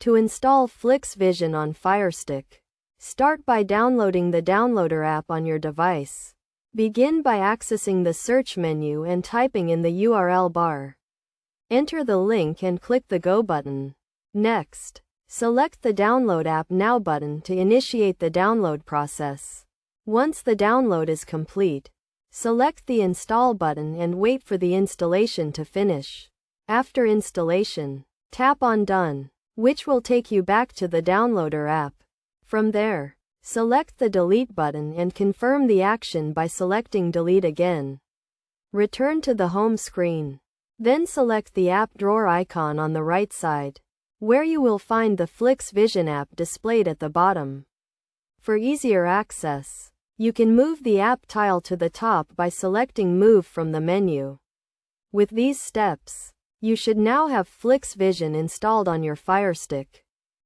To install Flix Vision on Firestick, start by downloading the Downloader app on your device. Begin by accessing the search menu and typing in the URL bar. Enter the link and click the Go button. Next, select the Download App Now button to initiate the download process. Once the download is complete, select the Install button and wait for the installation to finish. After installation, tap on Done, which will take you back to the Downloader app. From there, select the Delete button and confirm the action by selecting Delete again. Return to the home screen. Then select the app drawer icon on the right side, where you will find the Flix Vision app displayed at the bottom. For easier access, you can move the app tile to the top by selecting Move from the menu. With these steps, you should now have Flix Vision installed on your Firestick.